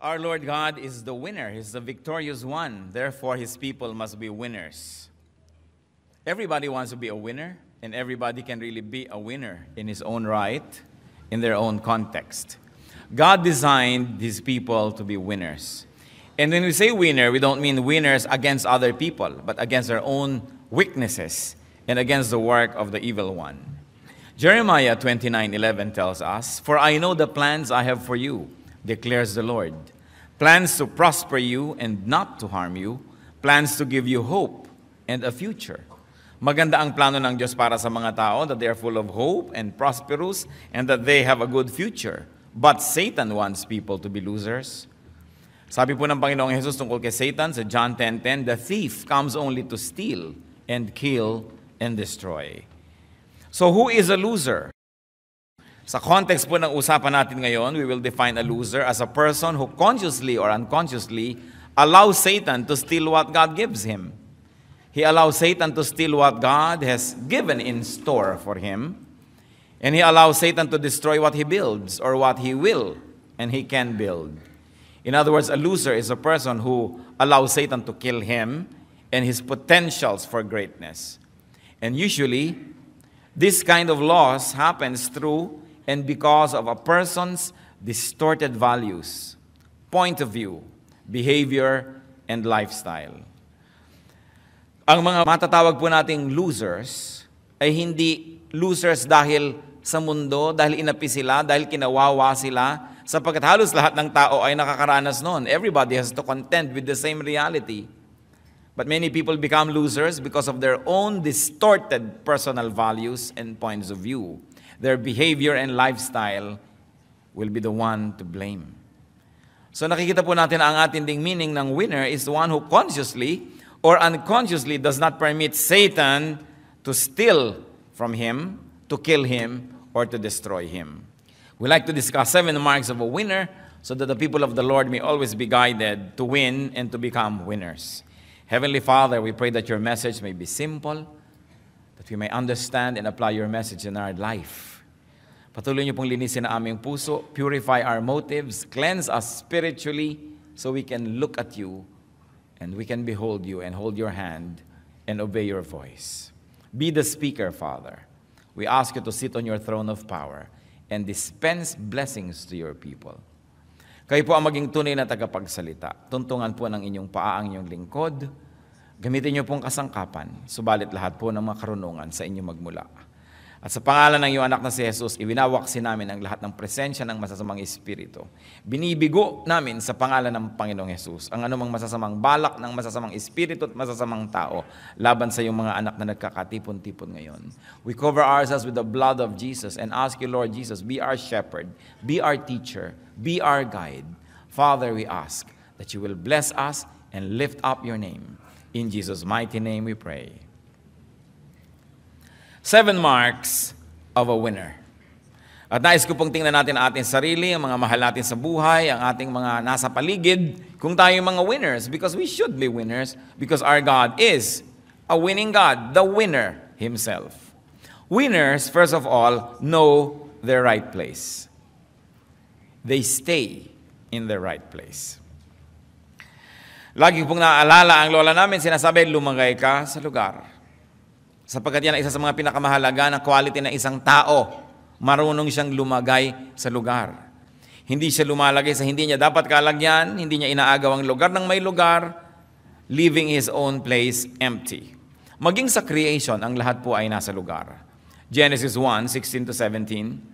Our Lord God is the winner. He's the victorious one. Therefore, His people must be winners. Everybody wants to be a winner, and everybody can really be a winner in his own right, in their own context. God designed His people to be winners. And when we say winner, we don't mean winners against other people, but against their own weaknesses and against the work of the evil one. Jeremiah 29:11 tells us, "For I know the plans I have for you, declares the Lord. Plans to prosper you and not to harm you, plans to give you hope and a future." Maganda ang plano ng Diyos para sa mga tao, that they are full of hope and prosperous and that they have a good future. But Satan wants people to be losers. Sabi po ng Panginoong Jesus tungkol kay Satan sa John 10:10, "The thief comes only to steal and kill and destroy." So who is a loser? Sa context po ng usapan natin ngayon, we will define a loser as a person who consciously or unconsciously allows Satan to steal what God gives him. He allows Satan to steal what God has given in store for him. And he allows Satan to destroy what he builds or what he will and he can build. In other words, a loser is a person who allows Satan to kill him and his potentials for greatness. And usually, this kind of loss happens through and because of a person's distorted values, point of view, behavior, and lifestyle. Ang mga matatawag po nating losers ay hindi losers dahil sa mundo, dahil inapi sila, dahil kinawawa sila, sapagkat halos lahat ng tao ay nakakaranas noon. Everybody has to contend with the same reality. But many people become losers because of their own distorted personal values and points of view. Their behavior and lifestyle will be the one to blame. So nakikita po natin ang ating ding meaning ng winner is the one who consciously or unconsciously does not permit Satan to steal from him, to kill him, or to destroy him. We like to discuss 7 marks of a winner so that the people of the Lord may always be guided to win and to become winners. Heavenly Father, we pray that your message may be simple, that we may understand and apply your message in our life. Patuloy niyo pong linisin ang aming puso, purify our motives, cleanse us spiritually so we can look at you and we can behold you and hold your hand and obey your voice. Be the speaker, Father. We ask you to sit on your throne of power and dispense blessings to your people. Kayo po ang maging tunay na tagapagsalita. Tuntungan po ng inyong paa ang inyong lingkod. Gamitin niyo pong kasangkapan, subalit lahat po ng mga karunungan sa inyo magmula. At sa pangalan ng iyong anak na si Jesus, iwinawaksi namin ang lahat ng presensya ng masasamang espiritu. Binibigo namin sa pangalan ng Panginoong Jesus ang anumang masasamang balak ng masasamang espiritu at masasamang tao laban sa iyong mga anak na nagkakatipon-tipon ngayon. We cover ourselves with the blood of Jesus and ask you, Lord Jesus, be our shepherd, be our teacher, be our guide. Father, we ask that you will bless us and lift up your name. In Jesus' mighty name we pray. 7 marks of a winner. At nais ko pong tingnan natin ang ating sarili, ang mga mahal natin sa buhay, ang ating mga nasa paligid, kung tayo yung mga winners, because we should be winners, because our God is a winning God, the winner Himself. Winners, first of all, know their right place. They stay in the right place. Lagi pong naaalala ang lola namin, sinasabi, lumagay ka sa lugar. Sapagkat yan ang isa sa mga pinakamahalaga na quality ng isang tao. Marunong siyang lumagay sa lugar. Hindi siya lumalagay sa hindi niya dapat kalagyan, hindi niya inaagaw ang lugar ng may lugar, leaving his own place empty. Maging sa creation, ang lahat po ay nasa lugar. Genesis 1:16-17.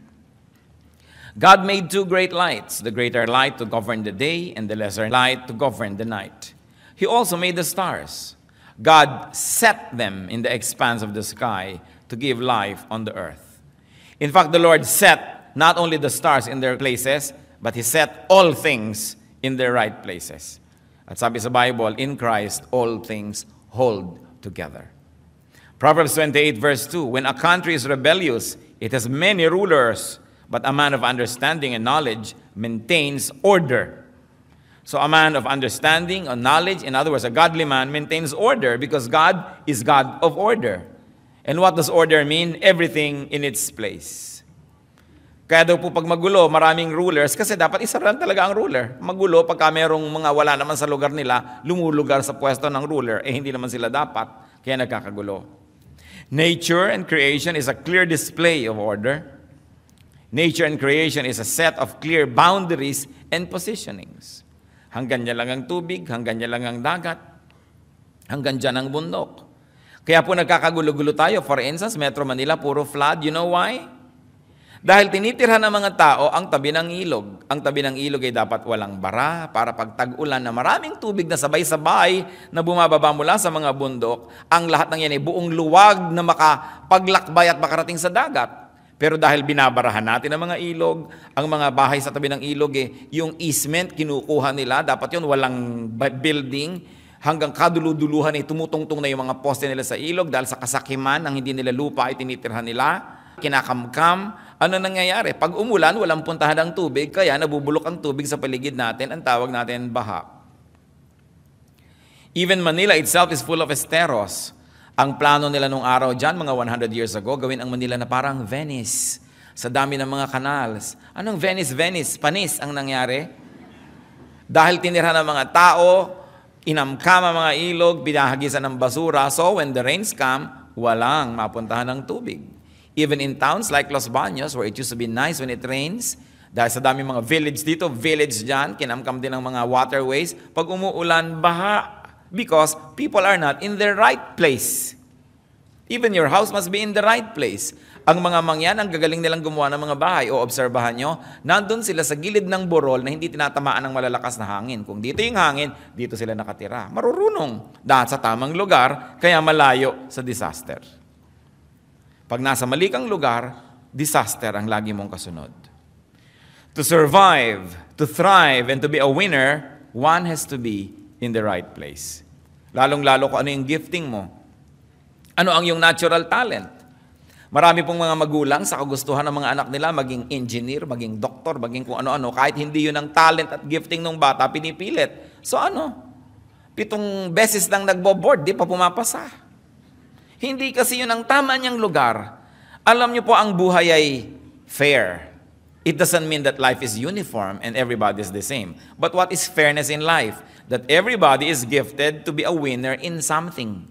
God made 2 great lights, the greater light to govern the day and the lesser light to govern the night. He also made the stars. God set them in the expanse of the sky to give life on the earth. In fact, the Lord set not only the stars in their places, but He set all things in their right places. At sabi sa Bible, in Christ, all things hold together. Proverbs 28 verse 2, when a country is rebellious, it has many rulers, but a man of understanding and knowledge maintains order. So a man of understanding or knowledge, in other words, a godly man, maintains order because God is God of order. And what does order mean? Everything in its place. Kaya daw po pag magulo, maraming rulers, kasi dapat isa lang talaga ang ruler. Magulo, pagka merong mga wala naman sa lugar nila, lumulugar sa pwesto ng ruler, hindi naman sila dapat, kaya nagkakagulo. Nature and creation is a clear display of order. Nature and creation is a set of clear boundaries and positionings. Hanggang dyan lang ang tubig, hanggang dyan lang ang dagat, hanggang dyan ang bundok. Kaya po nagkakagulo-gulo tayo. For instance, Metro Manila, puro flood. You know why? Dahil tinitirhan ng mga tao ang tabi ng ilog. Ang tabi ng ilog ay dapat walang bara para pag tag-ulan na maraming tubig na sabay-sabay na bumababa mula sa mga bundok, ang lahat ng yan ay buong luwag na makapaglakbay at makarating sa dagat. Pero dahil binabarahan natin ang mga ilog, ang mga bahay sa tabi ng ilog, yung easement kinukuha nila, dapat yun walang building, hanggang kaduluduluhan ay tumutungtong na yung mga poste nila sa ilog dahil sa kasakiman ng hindi nila lupa ay tinitirhan nila, kinakamkam. Ano nangyayari? Pag umulan, walang puntahan ng tubig, kaya nabubulok ang tubig sa paligid natin, ang tawag natin baha. Even Manila itself is full of esteros. Ang plano nila nung araw dyan, mga 100 years ago, gawin ang Manila na parang Venice, sa dami ng mga canals. Anong Venice? Venice, panis ang nangyari. Dahil tinira ng mga tao, inamkam ang mga ilog, binahagisan ng basura, so when the rains come, walang mapuntahan ng tubig. Even in towns like Los Baños, where it used to be nice when it rains, dahil sa dami mga village dito, village dyan, kinamkam din ang mga waterways, pag umuulan, baha, because people are not in the right place. Even your house must be in the right place. Ang mga mangyan, ang gagaling nilang gumawa ng mga bahay, o obserbahan nyo, nandun sila sa gilid ng burol na hindi tinatamaan ng malalakas na hangin. Kung dito yung hangin, dito sila nakatira. Marurunong, dahil sa tamang lugar, kaya malayo sa disaster. Pag nasa mali kang lugar, disaster ang lagi mong kasunod. To survive, to thrive, and to be a winner, one has to be in the right place. Lalong-lalo kung ano yung gifting mo. Ano ang iyong natural talent? Marami pong mga magulang sa kagustuhan ng mga anak nila maging engineer, maging doktor, maging kung ano-ano. Kahit hindi yun ang talent at gifting ng bata, pinipilit. So 7 beses lang nagbo-board, di pa pumapasa. Hindi kasi yun ang tama niyang lugar. Alam niyo po, ang buhay ay fair. It doesn't mean that life is uniform and everybody is the same. But what is fairness in life? That everybody is gifted to be a winner in something.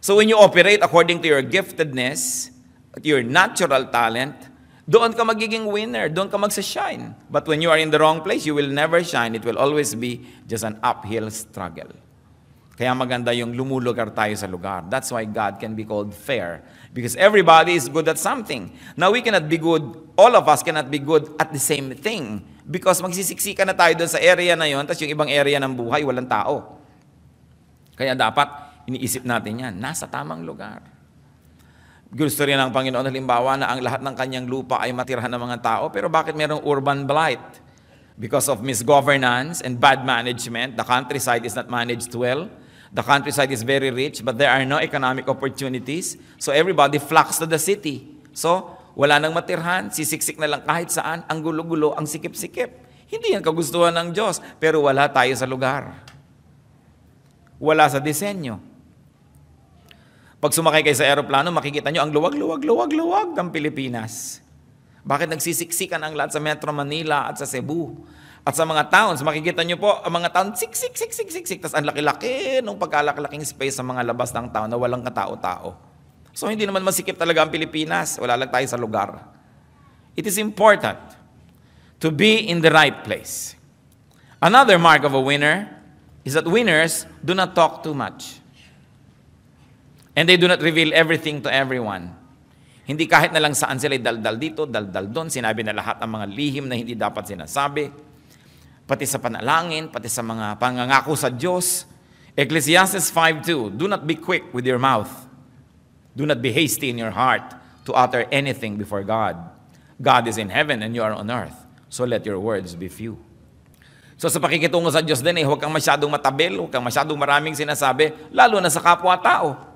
So when you operate according to your giftedness, your natural talent, doon ka magiging winner, doon ka magsashine. But when you are in the wrong place, you will never shine. It will always be just an uphill struggle. Kaya maganda yung lumulugar tayo sa lugar. That's why God can be called fair. Because everybody is good at something. Now we cannot be good, all of us cannot be good at the same thing. Because magsisiksika na tayo doon sa area na yon, tapos yung ibang area ng buhay, walang tao. Kaya dapat iniisip natin yan, nasa tamang lugar. Gusto rin ng Panginoon, halimbawa na ang lahat ng kanyang lupa ay matirhan ng mga tao, pero bakit merong urban blight? Because of misgovernance and bad management, the countryside is not managed well. The countryside is very rich, but there are no economic opportunities. So everybody flocks to the city. So, wala nang matirhan, sisiksik na lang kahit saan, ang gulo-gulo, ang sikip-sikip. Hindi yan kagustuhan ng Diyos, pero wala tayo sa lugar. Wala sa disenyo. Pag sumakay kayo sa aeroplano, makikita nyo ang luwag ng Pilipinas. Bakit nagsisiksikan ang lahat sa Metro Manila at sa Cebu? At sa mga towns, makikita nyo po, ang mga town, siksik. Tapos ang laki-laki nung pagkalaki-laking space sa mga labas ng town na walang katao-tao. So hindi naman masikip talaga ang Pilipinas. Wala lang tayo sa lugar. It is important to be in the right place. Another mark of a winner is that winners do not talk too much. And they do not reveal everything to everyone. Hindi kahit na lang saan sila daldal dito, daldal doon, sinabi na lahat ang mga lihim na hindi dapat sinasabi. Pati sa panalangin, pati sa mga pangangako sa Diyos. Ecclesiastes 5:2, do not be quick with your mouth. Do not be hasty in your heart to utter anything before God. God is in heaven and you are on earth. So let your words be few. So sa pakikitungo sa Diyos din, huwag kang masyadong matabil, huwag kang masyadong maraming sinasabi, lalo na sa kapwa-tao.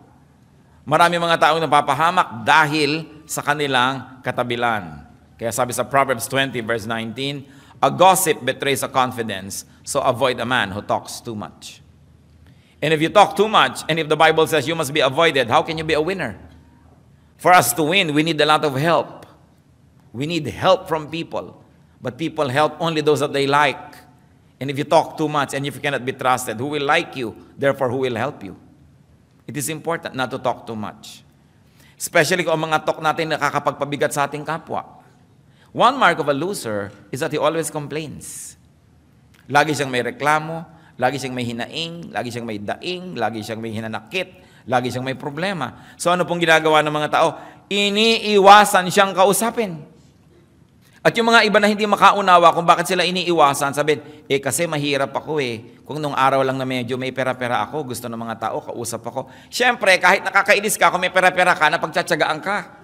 Marami mga taong napapahamak dahil sa kanilang katabilan. Kaya sabi sa Proverbs 20 verse 19, a gossip betrays a confidence, so avoid a man who talks too much. And if you talk too much, and if the Bible says you must be avoided, how can you be a winner? For us to win, we need a lot of help. We need help from people. But people help only those that they like. And if you talk too much and if you cannot be trusted, who will like you? Therefore, who will help you? It is important not to talk too much. Especially kung ang mga talk natin nakakapagpabigat sa ating kapwa. One mark of a loser is that he always complains. Lagi siyang may reklamo, lagi siyang may hinaing, lagi siyang may daing, lagi siyang may hinanakit, lagi siyang may problema. So ano pong ginagawa ng mga tao? Iniiwasan siyang kausapin. At yung mga iba na hindi makaunawa kung bakit sila iniiwasan, sabihin, kasi mahirap ako Kung nung araw lang na medyo may pera-pera ako, gusto ng mga tao, kausap ako. Siyempre, kahit nakakainis ka, kung may pera-pera ka, napagtsatsagaan ka.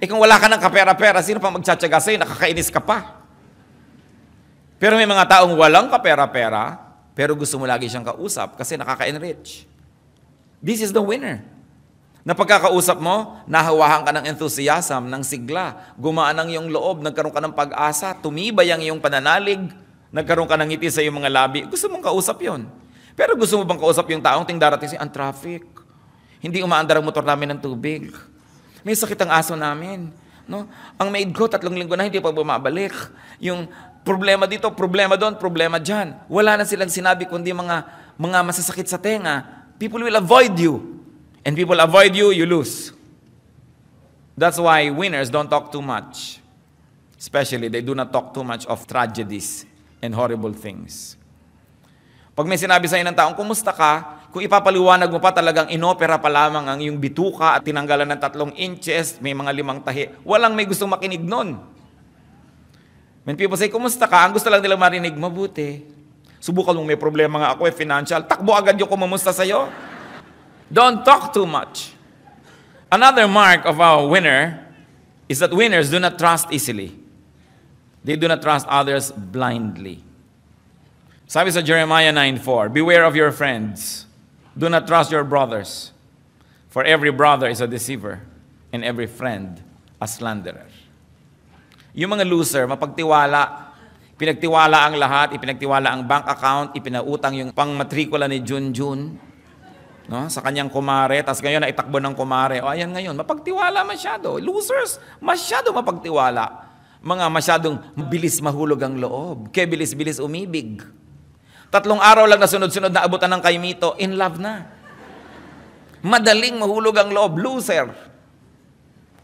Kung wala ka ng kapera-pera, sino pa magtsatsaga sa'yo, nakakainis ka pa. Pero may mga taong walang kapera-pera, pero gusto mo lagi siyang kausap kasi nakaka-enrich. This is the winner. Na pagkakausap mo, nahawahan ka ng enthusiasm, ng sigla, gumaan ang iyong loob, nagkaroon ka ng pag-asa, tumibay ang iyong pananalig, nagkaroon ka ng ngiti sa iyong mga labi. Gusto mong kausap yon. Pero gusto mo bang kausap yung taong ting darating siya, ang traffic, hindi umaandar ang motor namin ng tubig, may sakit ang aso namin, no? Ang maid ko, 3 linggo na hindi pa bumabalik, yung problema dito, problema doon, problema dyan. Wala na silang sinabi kundi mga masasakit sa tenga. People will avoid you. And people avoid you, you lose. That's why winners don't talk too much. Especially, they do not talk too much of tragedies and horrible things. Pag may sinabi sa ng taong, kumusta ka? Kung ipapaliwanag mo pa talagang inopera pa lamang ang iyong bituka at tinanggalan ng 3 inches, may mga 5 tahi, walang may gustong makinig nun. When people say, kumusta ka? Ang gusto lang nila marinig, mabuti. Subukan mong may problema nga ako, financial. Takbo agad yung kumusta sa'yo. Don't talk too much. Another mark of a winner is that winners do not trust easily. They do not trust others blindly. Sabi sa Jeremiah 9:4, beware of your friends. Do not trust your brothers. For every brother is a deceiver, and every friend a slanderer. Yung mga loser, mapagtiwala. Pinagtiwala ang lahat, ipinagtiwala ang bank account, ipinautang yung pang-matrikula ni Junjun. No? Sa kanyang kumare, tapos ngayon naitakbo ng kumare. O ayan ngayon, mapagtiwala masyado. Losers, masyado mapagtiwala. Mga masyadong bilis mahulog ang loob. Kaya bilis-bilis umibig. 3 araw lang na sunod-sunod na abutan ng kaimito, in love na. Madaling mahulog ang loob, loser.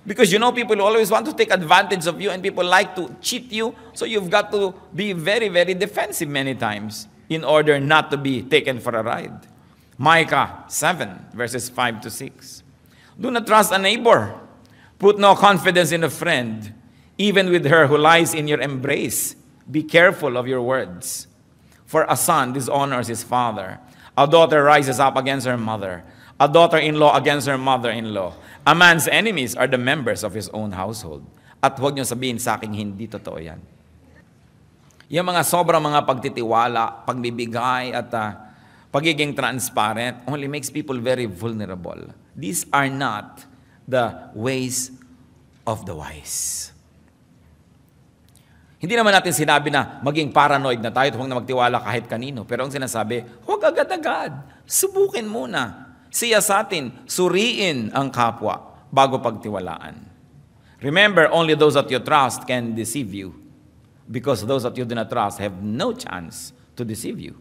Because you know, people always want to take advantage of you and people like to cheat you. So you've got to be very, very defensive many times in order not to be taken for a ride. Micah 7, verses 5 to 6. Do not trust a neighbor. Put no confidence in a friend, even with her who lies in your embrace. Be careful of your words. For a son dishonors his father. A daughter rises up against her mother. A daughter-in-law against her mother-in-law. A man's enemies are the members of his own household. At huwag niyo sabihin sa akin, hindi totoo yan. Yung mga sobrang mga pagtitiwala, pagbibigay, at pagiging transparent only makes people very vulnerable. These are not the ways of the wise. Hindi naman natin sinabi na maging paranoid na tayo at huwag na magtiwala kahit kanino. Pero ang sinasabi, huwag agad-agad. Subukin muna. Siyasatin, suriin ang kapwa bago pagtiwalaan. Remember, only those that you trust can deceive you. Because those that you do not trust have no chance to deceive you.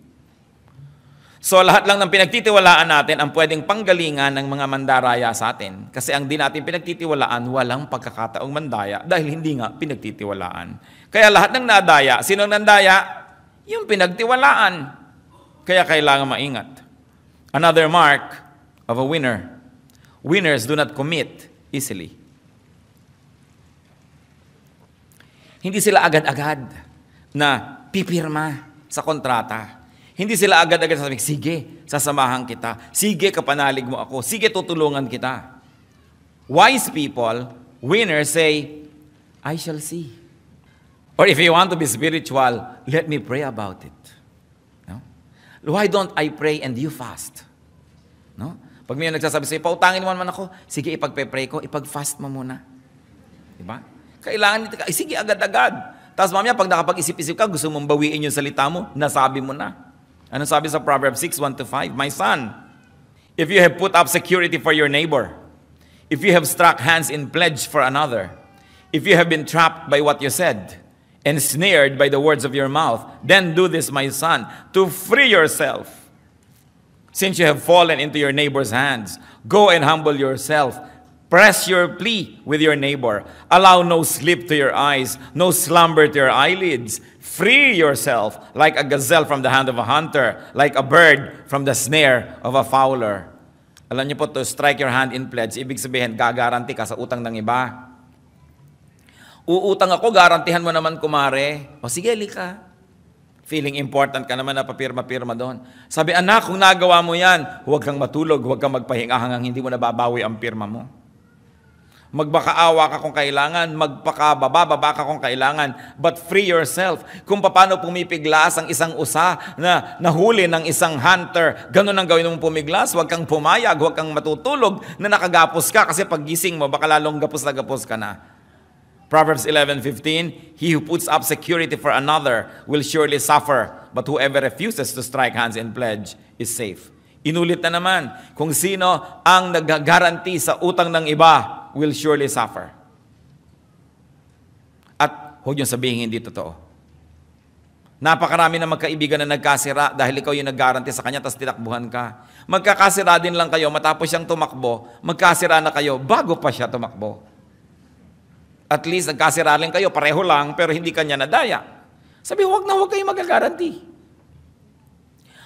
So lahat lang ng pinagtitiwalaan natin ang pwedeng panggalingan ng mga mandaraya sa atin. Kasi ang di natin pinagtitiwalaan, walang pagkakataong mandaya dahil hindi nga pinagtitiwalaan. Kaya lahat ng nadaya, sinong nandaya? Yung pinagtiwalaan. Kaya kailangan maingat. Another mark of a winner. Winners do not commit easily. Hindi sila agad-agad na pipirma sa kontrata. Hindi sila agad-agad sasabihin, sige, sasamahan kita. Sige, kapanalig mo ako. Sige, tutulungan kita. Wise people, winners say, I shall see. Or if you want to be spiritual, let me pray about it. No? Why don't I pray and you fast? No? Pag may nagsasabi sa'yo, pautangin mo naman ako, sige, ipagpe-pray ko, ipag-fast mo muna. Diba? Kailangan nito, sige, agad-agad. Tapos mamaya, pag nakapag-isip-isip ka, gusto mong bawiin yung salita mo, nasabi mo na. Ano sabi sa Proverbs 6:1-5? My son, if you have put up security for your neighbor, if you have struck hands in pledge for another, If you have been trapped by what you said, and snared by the words of your mouth, then do this, my son, to free yourself. Since you have fallen into your neighbor's hands, go and humble yourself. Press your plea with your neighbor. Allow no sleep to your eyes, no slumber to your eyelids. Free yourself like a gazelle from the hand of a hunter, like a bird from the snare of a fowler. Alam niyo po, to strike your hand in pledge, ibig sabihin, gagaranti ka sa utang ng iba. Uutang ako, garantihan mo naman, kumare. O sige, lika. Feeling important ka naman na papirma-pirma doon. Sabi, anak, kung nagawa mo yan, huwag kang matulog, huwag kang magpahinga hanggang hindi mo nababawi ang pirma mo. Magbakaawa ka kung kailangan, magpakababa ka kung kailangan, but free yourself. Kung paano pumipiglas ang isang usa na nahuli ng isang hunter, ganun ang gawin mong pumiglas, huwag kang pumayag, huwag kang matutulog na nakagapos ka kasi paggising mo, baka lalong gapos na gapos ka na. Proverbs 11:15, he who puts up security for another will surely suffer, but whoever refuses to strike hands in pledge is safe. Inulit na naman, kung sino ang nag-guarantee sa utang ng iba will surely suffer. At huwag niyong sabihin hindi totoo. Napakarami na magkaibigan na nagkasira dahil ikaw yung nag-guarantee sa kanya tapos tinakbuhan ka. Magkakasira din lang kayo, matapos siyang tumakbo, magkasira na kayo bago pa siya tumakbo. At least nagkasira rin kayo, pareho lang, pero hindi kanya nadaya. Sabi, huwag kayo mag-guarantee.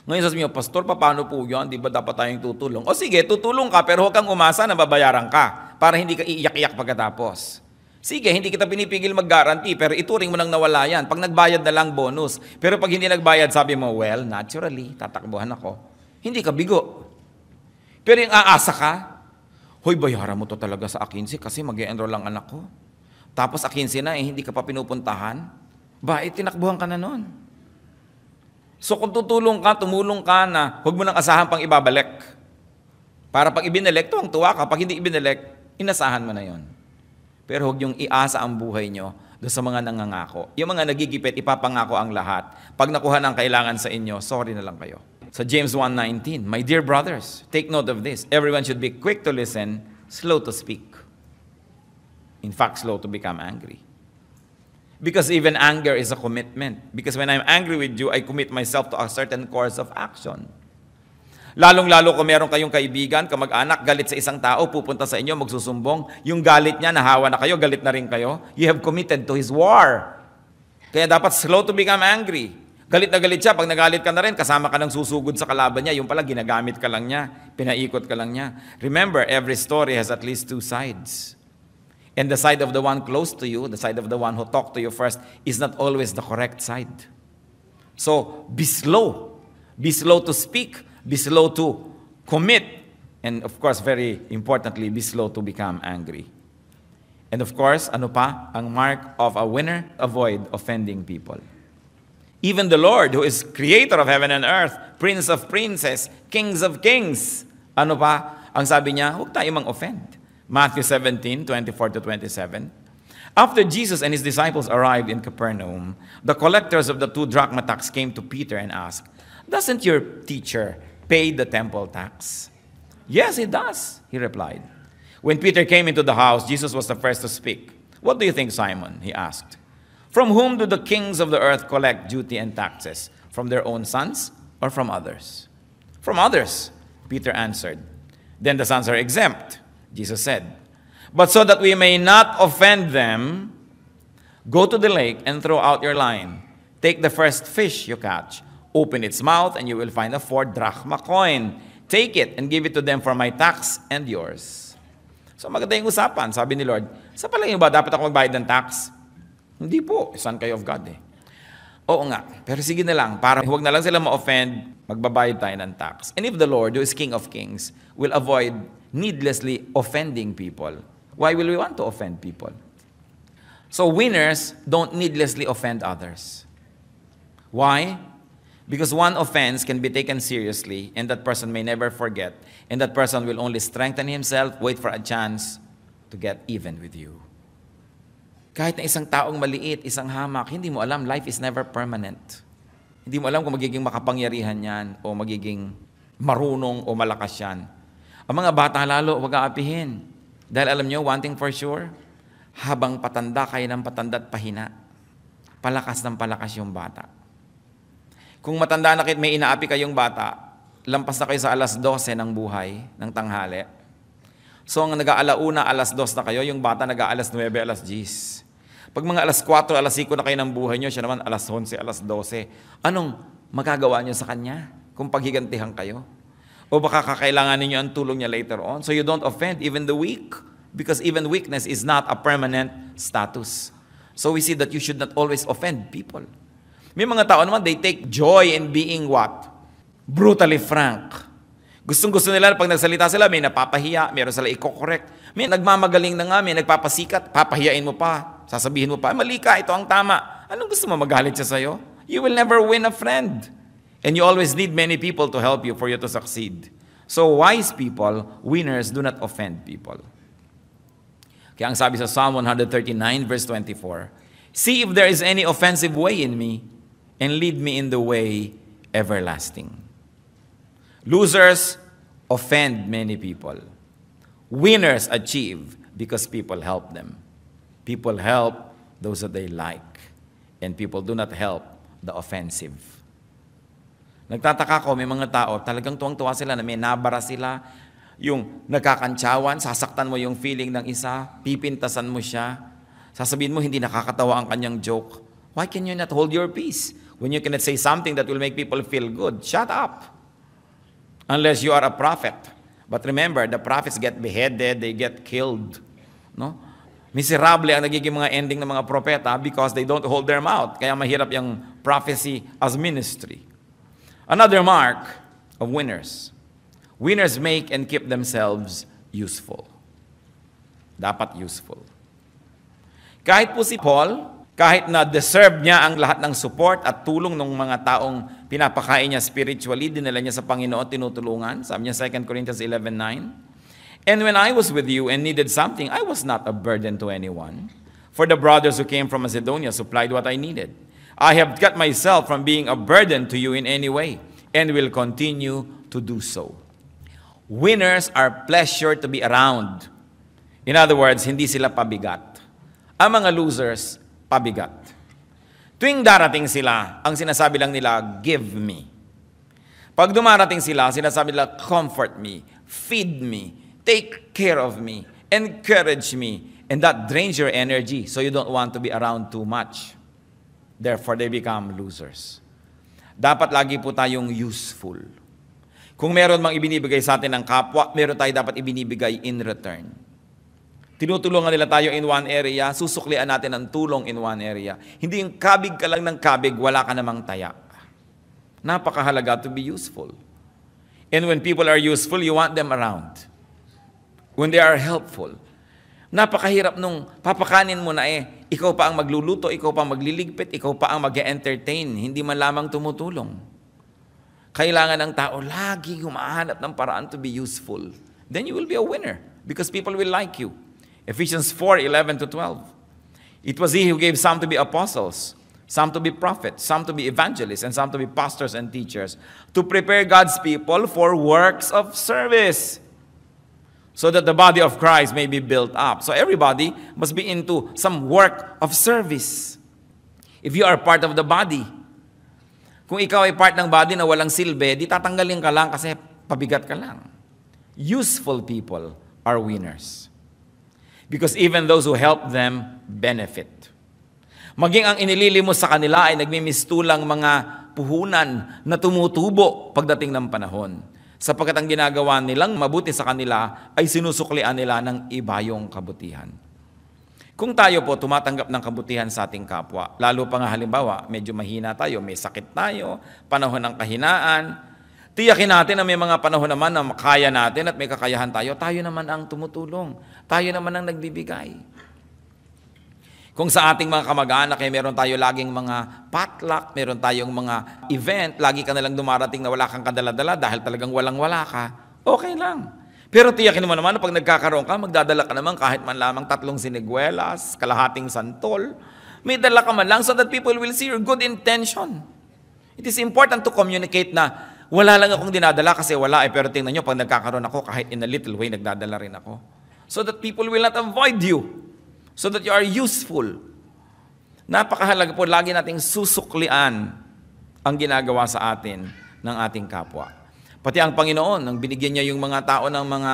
Ngayon sasabihin mo, Pastor, paano po yan? Di ba dapat tayong tutulong? O sige, tutulong ka, pero huwag kang umasa na babayaran ka para hindi ka iiyak-iyak pagkatapos. Sige, hindi kita pinipigil mag-guarantee, pero ituring mo nang nawala yan. Pag nagbayad na lang, bonus. Pero pag hindi nagbayad, sabi mo, well, naturally, tatakbuhan ako. Hindi ka bigo. Pero yung aasa ka, hoy, bayaran mo to talaga sa akinsi kasi mag-e-enroll lang anak ko. Tapos akinsi na, hindi ka pa pinupuntahan. Tinakbuhan ka na nun. So kung tumulong ka na huwag mo nang asahan pang ibabalik. Para pag ibinalik, tuwang-tuwa ka. Pag hindi ibinalik, inasahan mo na yon. Pero huwag yung iasa ang buhay nyo doon sa mga nangangako. Yung mga nagigipit, ipapangako ang lahat. Pag nakuha ng kailangan sa inyo, sorry na lang kayo. Sa James 1:19, my dear brothers, take note of this. Everyone should be quick to listen, slow to speak. In fact, slow to become angry. Because even anger is a commitment. Because when I'm angry with you, I commit myself to a certain course of action. Lalong-lalo kung meron kayong kaibigan, kamag-anak, galit sa isang tao, pupunta sa inyo, magsusumbong, yung galit niya, nahawa na kayo, galit na rin kayo, you have committed to his war. Kaya dapat slow to become angry. Galit na galit siya, pag nagalit ka na rin, kasama ka ng susugod sa kalaban niya, yung pala ginagamit ka lang niya, pinaikot ka lang niya. Remember, every story has at least two sides. And the side of the one close to you, the side of the one who talked to you first, is not always the correct side. So, be slow. Be slow to speak. Be slow to commit. And of course, very importantly, be slow to become angry. And of course, ano pa? Ang mark of a winner, avoid offending people. Even the Lord, who is creator of heaven and earth, prince of princes, kings of kings, ano pa? Ang sabi niya, huwag tayo mang-offend. Matthew 17:24-27. After Jesus and his disciples arrived in Capernaum, the collectors of the 2 drachma tax came to Peter and asked, doesn't your teacher pay the temple tax? Yes, he does, he replied. When Peter came into the house, Jesus was the first to speak. What do you think, Simon? He asked. From whom do the kings of the earth collect duty and taxes? From their own sons or from others? From others, Peter answered. Then the sons are exempt, Jesus said. But so that we may not offend them, go to the lake and throw out your line. Take the first fish you catch. Open its mouth and you will find a 4 drachma coin. Take it and give it to them for my tax and yours. So maganda yung usapan. Sabi ni Lord, sa palagay ba dapat ako magbayad ng tax? Hindi po. Son kayo of God eh. Oo nga. Pero sige na lang. Para huwag na lang sila ma-offend, magbabayad tayo ng tax. And if the Lord, who is King of Kings, will avoid needlessly offending people, why will we want to offend people? So winners don't needlessly offend others. Why? Because one offense can be taken seriously and that person may never forget, and that person will only strengthen himself, wait for a chance to get even with you. Kahit na isang taong maliit, isang hamak, hindi mo alam, life is never permanent. Hindi mo alam kung magiging makapangyarihan yan o magiging marunong o malakas yan. Ang mga bata lalo, huwag aapihin. Dahil alam nyo, one thing for sure, Habang patanda kayo ng patanda at pahina, palakas ng palakas yung bata. Kung matanda na kayo, may inaapi kayong bata, lampas na kayo sa 12:00 ng buhay, ng tanghali. So, ang nag-aalauna, 2:00 na kayo, yung bata nag-9, 10:00. Pag mga 4, 5 na kayo ng buhay nyo, siya naman 11, 12. Anong magagawa nyo sa kanya kung paghigantihan kayo? O baka kakailangan ninyo ang tulong niya later on? So you don't offend even the weak, because even weakness is not a permanent status. So we see that you should not always offend people. May mga tao naman, they take joy in being what? Brutally frank. Gustong-gusto nila pag nagsalita sila, may napapahiya, meron sila i-correct. May nagmamagaling na nga, may nagpapasikat, papahiyain mo pa. Sasabihin mo pa, mali ka, ito ang tama. Anong gusto mo, magalit siya sa'yo? You will never win a friend. And you always need many people to help you for you to succeed. So wise people, winners, do not offend people. Kaya ang sabi sa Psalm 139 verse 24, see if there is any offensive way in me, and lead me in the way everlasting. Losers offend many people. Winners achieve because people help them. People help those that they like. And people do not help the offensive. Nagtataka ko, may mga tao, talagang tuwang-tuwa sila na may nabara sila, yung nagkakantsawan, sasaktan mo yung feeling ng isa, pipintasan mo siya, sasabihin mo hindi nakakatawa ang kanyang joke. Why can you not hold your peace? When you cannot say something that will make people feel good, shut up. Unless you are a prophet. But remember, the prophets get beheaded, they get killed. No? Miserable ang nagiging mga ending ng mga propeta because they don't hold their mouth. Kaya mahirap yung prophecy as ministry. Another mark of winners. Winners make and keep themselves useful. Dapat useful. Kahit po si Paul, kahit na deserve niya ang lahat ng support at tulong ng mga taong pinapakain niya spiritually, dinala niya sa Panginoon, tinutulungan. Sabi niya 2 Corinthians 11:9. And when I was with you and needed something, I was not a burden to anyone. For the brothers who came from Macedonia supplied what I needed. I have cut myself from being a burden to you in any way, and will continue to do so. Winners are pleasure to be around. In other words, hindi sila pabigat. Ang mga losers, pabigat. Tuwing darating sila, ang sinasabi lang nila, give me. Pag dumarating sila, sinasabi nila, comfort me, feed me, take care of me, encourage me, and that drains your energy, so you don't want to be around too much. Therefore, they become losers. Dapat lagi po tayong useful. Kung meron mang ibinibigay sa atin ng kapwa, meron tayo dapat ibinibigay in return. Tinutulungan nila tayo in one area, susuklian natin ang tulong in one area. Hindi yung kabig ka lang ng kabig, wala ka namang taya. Napakahalaga to be useful. And when people are useful, you want them around. When they are helpful. Napakahirap nung papakanin mo na ikaw pa ang magluluto, ikaw pa ang magliligpit, ikaw pa ang mag-entertain, hindi man lamang tumutulong. Kailangan ng tao lagi humahanap ng paraan to be useful. Then you will be a winner because people will like you. Ephesians 4:11-12. It was he who gave some to be apostles, some to be prophets, some to be evangelists, and some to be pastors and teachers, to prepare God's people for works of service, so that the body of Christ may be built up. So everybody must be into some work of service. If you are part of the body, kung ikaw ay part ng body na walang silbi, di tatanggalin ka lang kasi pabigat ka lang. Useful people are winners. Because even those who help them benefit. Maging ang inililimos sa kanila ay nagmimistulang mga puhunan na tumutubo pagdating ng panahon. Sapagkat ang ginagawa nilang mabuti sa kanila ay sinusuklian nila ng ibayong kabutihan. Kung tayo po tumatanggap ng kabutihan sa ating kapwa, lalo pa nga halimbawa, medyo mahina tayo, may sakit tayo, panahon ng kahinaan, tiyakin natin na may mga panahon naman na kaya natin at may kakayahan tayo, tayo naman ang tumutulong, tayo naman ang nagbibigay. Kung sa ating mga kamag-anak ay meron tayo laging mga potluck, meron tayong mga event, lagi ka nalang dumarating na wala kang kadala-dala dahil talagang walang-wala ka, okay lang. Pero tiyakin mo naman na pag nagkakaroon ka, magdadala ka naman kahit man lamang 3 siniguelas, kalahating santol, may dala ka man lang so that people will see your good intention. It is important to communicate na wala lang akong dinadala kasi wala pero tingnan nyo, pag nagkakaroon ako, kahit in a little way, nagdadala rin ako. So that people will not avoid you. so that you are useful. Napakahalaga po, lagi nating susuklian ang ginagawa sa atin ng ating kapwa. Pati ang Panginoon, nang binigyan niya yung mga tao ng mga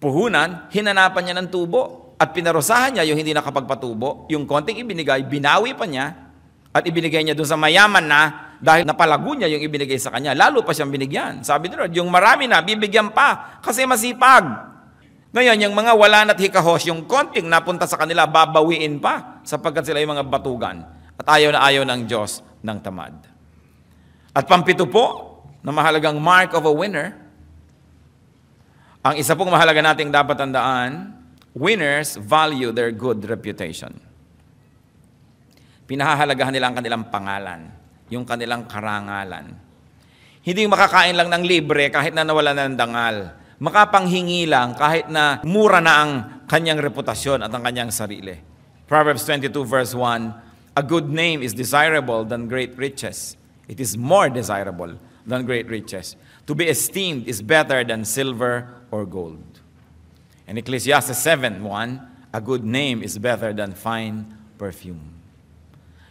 puhunan, hinanapan niya ng tubo at pinarusahan niya yung hindi nakapagpatubo. Yung konting ibinigay, binawi pa niya at ibinigay niya doon sa mayaman na dahil napalago niya yung ibinigay sa kanya. Lalo pa siyang binigyan. Sabi ni Lord, yung marami na, bibigyan pa kasi masipag. Ngayon, yung mga wala na't hikahos, yung konting napunta sa kanila, babawiin pa sapagkat sila yung mga batugan at ayaw na ayaw ng Diyos ng tamad. At pampito po, na mahalagang mark of a winner, ang isa pong mahalaga nating dapat tandaan, winners value their good reputation. Pinahahalagahan nila ang kanilang pangalan, yung kanilang karangalan. Hindi makakain lang ng libre kahit na nawala na ng dangal. Makapanghingi lang kahit na mura na ang kanyang reputasyon at ang kanyang sarili. Proverbs 22 verse 1, a good name is desirable than great riches. It is more desirable than great riches. To be esteemed is better than silver or gold. And Ecclesiastes 7:1, a good name is better than fine perfume.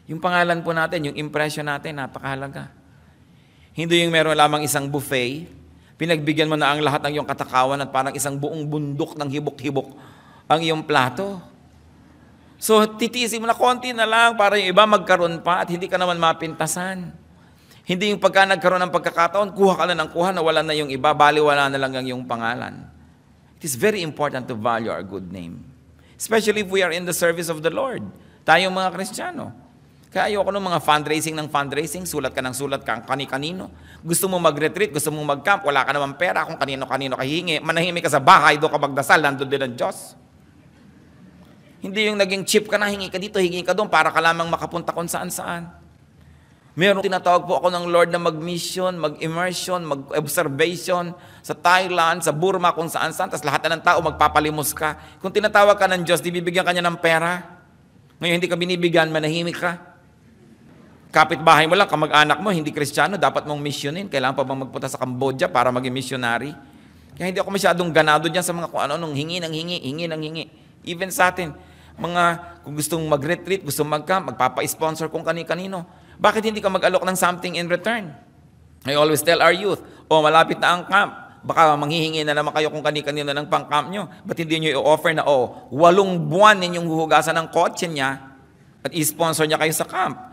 Yung pangalan po natin, yung impression natin, napakahalaga. Hindi yung meron lamang isang buffet, pinagbigyan mo na ang lahat ng iyong katakawan at parang isang buong bundok ng hibok-hibok ang iyong plato. So, titiisin mo na konti na lang para yung iba magkaroon pa at hindi ka naman mapintasan. Hindi yung pagka nagkaroon ng pagkakataon, kuha ka na ng kuha, nawala na yung iba, baliwala na lang ang iyong pangalan. It is very important to value our good name. Especially if we are in the service of the Lord. Tayong mga Kristiyano. Kaya ayoko ng mga fundraising, sulat ka ng sulat kani-kanino. Gusto mo mag-retreat, gusto mo mag-camp, wala ka naman pera, kung kanino-kanino ka hihingi, manahimik ka sa bahay, doon ka magdasal, nandun din ang Diyos. Hindi yung naging cheap ka na, hingi ka dito, hingi ka doon, para ka lamang makapunta kung saan-saan. Meron tinatawag po ako ng Lord na mag-mission, mag-immersion, mag-observation sa Thailand, sa Burma, kung saan-saan, tapos lahat na ng tao magpapalimos ka. Kung tinatawag ka ng Diyos, di bibigyan ka niya ng pera. Ngayon hindi ka binibigyan, manahimik ka. Kapitbahay mo lang, kamag-anak mo, hindi Kristiyano, dapat mong missionin. Kailangan pa bang magpunta sa Cambodia para maging missionary? Kaya hindi ako masyadong ganado dyan sa mga kung ano-anong hingi ng hingi. Even sa atin, kung gustong mag-retreat, gustong mag-camp, magpapa-sponsor kung kani-kanino. Bakit hindi ka mag-alok ng something in return? I always tell our youth, malapit na ang camp. Baka manghihingi na naman kayo kung kani-kanino ng pang-camp nyo. Ba't hindi nyo i-offer na, 8 buwan ninyong huhugasan ng kotse niya at i-sponsor niya kayo sa camp?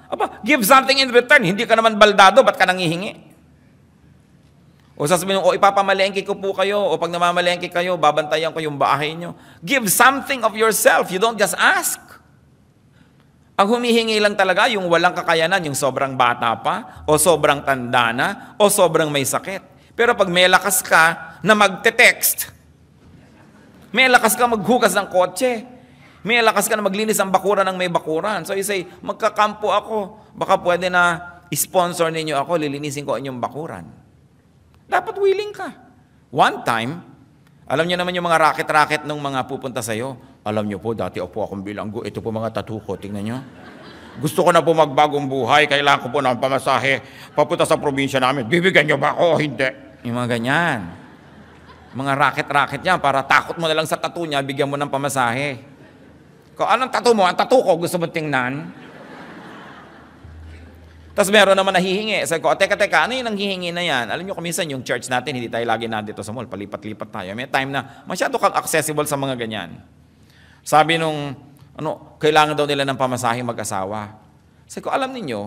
Give something in return. Hindi ka naman baldado, ba't ka nanghihingi? O sasabihin mo, ipapamalengke ko po kayo, o pag namamalengke kayo, babantayan ko yung bahay nyo. Give something of yourself. You don't just ask. Ang humihingi lang talaga yung walang kakayanan, yung sobrang bata pa, o sobrang tanda na, o sobrang may sakit. Pero pag may lakas ka na magte-text, may lakas ka maghugas ng kotse, may lakas ka na maglinis ang bakuran ng may bakuran. So you say, magkakampo ako, baka pwede na sponsor ninyo ako, lilinisin ko inyong bakuran. Dapat willing ka. One time, alam niyo naman yung mga racket-racket ng mga pupunta sa'yo. Alam niyo po, dati po akong bilanggo. Ito po mga tattoo ko. Tingnan niyo. Gusto ko na po magbagong buhay. Kailangan ko po ng pamasahe. Papunta sa probinsya namin. Bibigyan niyo ba ako? Hindi. Yung mga ganyan. Mga racket-racket yan. Para takot mo na lang sa tattoo niya, bigyan mo ng pamasahe. Kung anong tattoo mo? Ang tattoo ko, gusto mo tingnan? Tapos meron naman nahihingi. Sabi ko, teka, ano yung nanghihingi na yan? Alam niyo, kuminsan yung church natin, hindi tayo lagi nandito sa mall. Palipat-lipat tayo. May time na masyado kang accessible sa mga ganyan. Sabi nung, kailangan daw nila ng pamasaheng mag-asawa. Sabi ko, alam ninyo,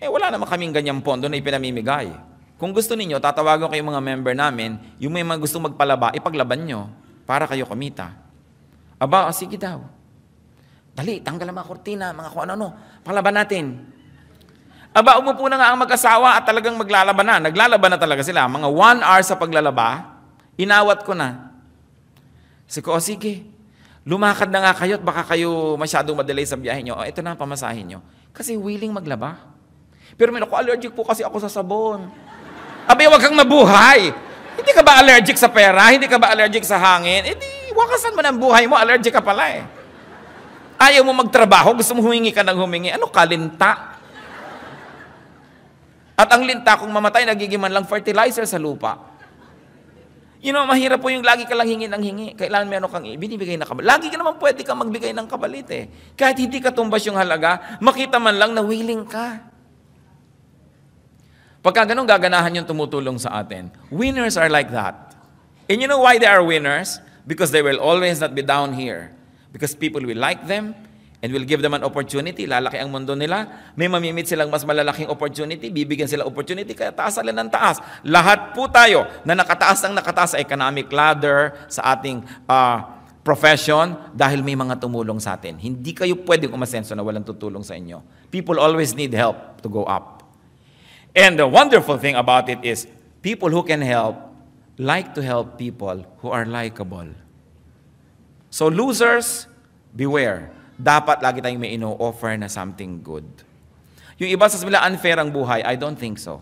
wala naman kaming ganyang pondo na ipinamimigay. Kung gusto ninyo, tatawagan ko yung mga member namin, yung may mga gusto magpalaba, ipaglaban nyo, para kayo kumita. Sige daw. Dali, tanggal ang mga kortina, mga kung ano, palaban natin. Umupo na nga ang mag-asawa at talagang maglalaban na. Naglalaban na talaga sila. Mga 1 hour sa paglalaba, inawat ko na. Sabi ko, sige. Lumakad na nga kayo at baka kayo masyadong madelay sa biyahe nyo. Ito na ang pamasahin nyo. Kasi willing maglaba. Pero may allergic po kasi ako sa sabon. Huwag kang mabuhay. Hindi ka ba allergic sa pera? Hindi ka ba allergic sa hangin? Wakasan mo ng buhay mo, allergic ka pala eh. Ayaw mo magtrabaho, gusto mo humingi ka ng humingi. Ano ka, linta? At ang linta, kung mamatay, nagiging man lang fertilizer sa lupa. Mahirap po yung lagi ka lang hingi ng hingi. Kailangan meron kang binibigay na kabalit. Lagi ka naman pwede kang magbigay ng kabalit eh. Kahit hindi ka tumbas yung halaga, makita man lang na willing ka. Pagka ganun, gaganahan yung tumutulong sa atin. Winners are like that. And you know why they are winners? Because they will always not be down here. Because people will like them and will give them an opportunity. Lalaki ang mundo nila. May mamimit silang mas malalaking opportunity. Bibigyan sila opportunity. Kaya taas sila ng taas. Lahat po tayo na nakataas sa economic ladder, sa ating profession, dahil may mga tumulong sa atin. Hindi kayo pwedeng umasenso na walang tutulong sa inyo. People always need help to go up. And the wonderful thing about it is, people who can help like to help people who are likable. So losers, beware. Dapat lagi tayong may ino-offer na something good. Yung iba sasabihin nila, unfair ang buhay. I don't think so.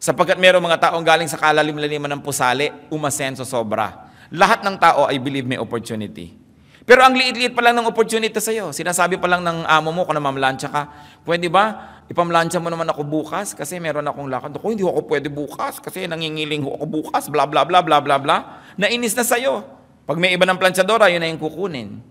Sapagkat mayroong mga taong galing sa kalalim-laliman ng pusali, umasenso sobra. Lahat ng tao, I believe, may opportunity. Pero ang liit-liit pa lang ng opportunity sa'yo. Sinasabi pa lang ng amo mo kung namamlansya ka, pwede ba, ipamlansya mo naman ako bukas kasi meron akong lakad. Ako, hindi ako pwede bukas kasi nangingiling ako bukas, bla bla bla bla bla bla. Nainis na sa'yo. Pag may iba ng planchadora, yun na yung kukunin.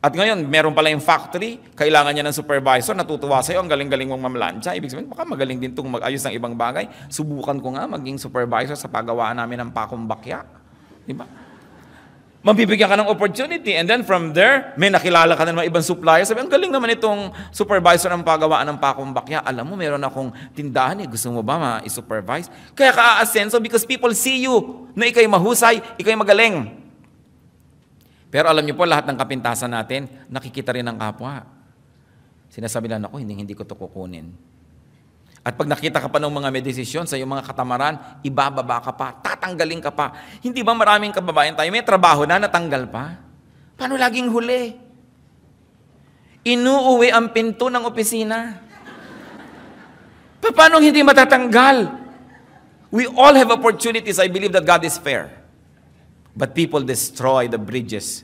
At ngayon, meron pala yung factory, kailangan niya ng supervisor, natutuwa sa'yo, ang galing-galing mong mamlansya. Ibig sabihin, baka magaling din itong mag-ayos ng ibang bagay. Subukan ko nga maging supervisor sa paggawaan namin ng pakumbakya. Diba? Mabibigyan ka ng opportunity. And then from there, may nakilala ka ng mga ibang supplier. Sabi, ang galing naman itong supervisor ng paggawaan ng pakumbakya. Alam mo, meron akong tindahan eh. Gusto mo ba ma-supervise? Kaya ka a-asenso because people see you na ikay mahusay, ikay magaling. Pero alam niyo po, lahat ng kapintasan natin, nakikita rin ng kapwa. Sinasabi lang ako, hindi ko ito kukunin. At pag nakita ka pa ng mga may desisyon sa iyong mga katamaran, ibababa ka pa, tatanggalin ka pa. Hindi ba maraming kababayan tayo, may trabaho na, natanggal pa? Paano laging huli? Inuuwi ang pinto ng opisina. Paano hindi matatanggal? We all have opportunities. I believe that God is fair. But people destroy the bridges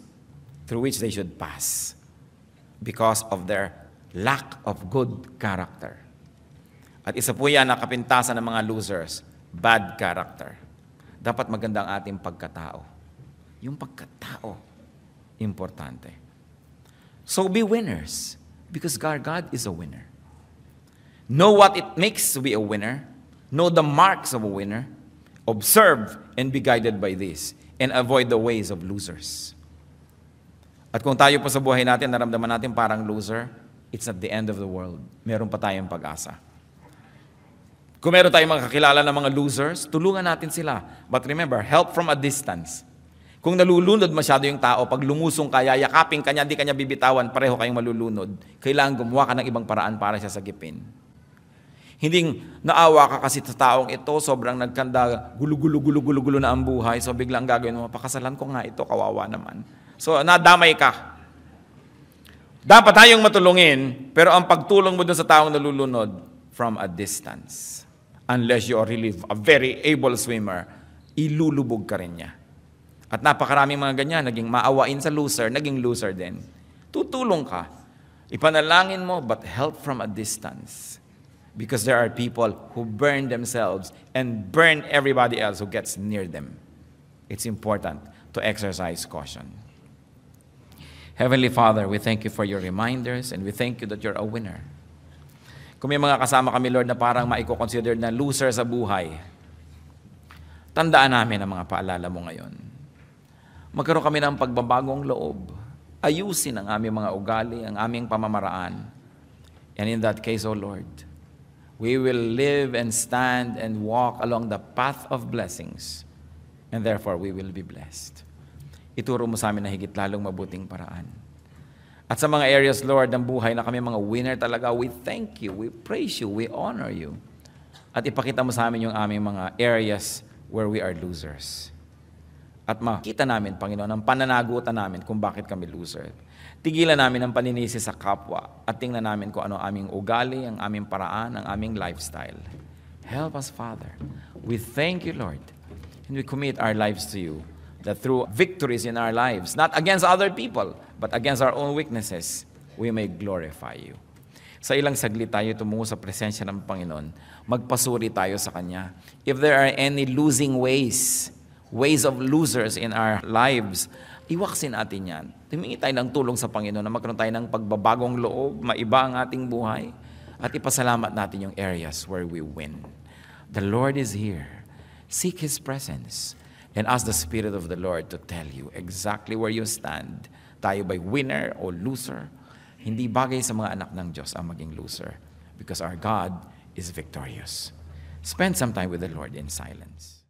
through which they should pass because of their lack of good character. At isa po yan na kapintasan ng mga losers, bad character. Dapat maganda ang ating pagkatao. Yung pagkatao, importante. So be winners because God is a winner. Know what it makes to be a winner. Know the marks of a winner. Observe and be guided by this. And avoid the ways of losers. At kung tayo po sa buhay natin, naramdaman natin parang loser, it's not the end of the world. Meron pa tayong pag-asa. Kung meron tayong mga kakilala ng mga losers, tulungan natin sila. But remember, help from a distance. Kung nalulunod masyado yung tao, pag lumusong ka, yayakapin ka niya, di ka niya bibitawan, pareho kayong malulunod. Kailangan gumawa ka ng ibang paraan para siya sagipin. Hindi naawa ka kasi sa taong ito, sobrang nagkanda, gulo-gulo na ang buhay, so biglang gagawin mo, pakasalan ko nga ito, kawawa naman. So nadamay ka. Dapat tayong matulungin, pero ang pagtulong mo dun sa taong nalulunod, from a distance. Unless you are really a very able swimmer, ilulubog ka rin niya. At napakaraming mga ganyan, naging maawain sa loser, naging loser din. Tutulong ka. Ipanalangin mo, but help from a distance. Because there are people who burn themselves and burn everybody else who gets near them. It's important to exercise caution. Heavenly Father, we thank you for your reminders and we thank you that you're a winner. Kung may mga kasama kami, Lord, na parang maiko-consider na loser sa buhay, tandaan namin ang mga paalala mo ngayon. Magkaroon kami ng pagbabagong loob. Ayusin ang aming mga ugali, ang aming pamamaraan. And in that case, O Lord, we will live and stand and walk along the path of blessings. And therefore, we will be blessed. Ituro mo sa amin na higit lalong mabuting paraan. At sa mga areas, Lord, ng buhay na kami mga winner talaga, we thank you, we praise you, we honor you. At ipakita mo sa amin yung aming mga areas where we are losers. At makita namin, Panginoon, ang pananagutan namin kung bakit kami loser. Tigilan namin ang paninisi sa kapwa at tingnan namin kung ano aming ugali, ang aming paraan, ang aming lifestyle. Help us, Father. We thank you, Lord, and we commit our lives to you, that through victories in our lives, not against other people, but against our own weaknesses, we may glorify you. Sa ilang saglit tayo tumungo sa presensya ng Panginoon, magpasuri tayo sa Kanya. If there are any losing ways, ways of losers in our lives, iwaksin natin yan. Tumingi tayo ng tulong sa Panginoon na magkaroon tayo ng pagbabagong loob, maiba ang ating buhay, at ipasalamat natin yung areas where we win. The Lord is here. Seek His presence and ask the Spirit of the Lord to tell you exactly where you stand. Tayo ba'y winner o loser? Hindi bagay sa mga anak ng Diyos ang maging loser because our God is victorious. Spend some time with the Lord in silence.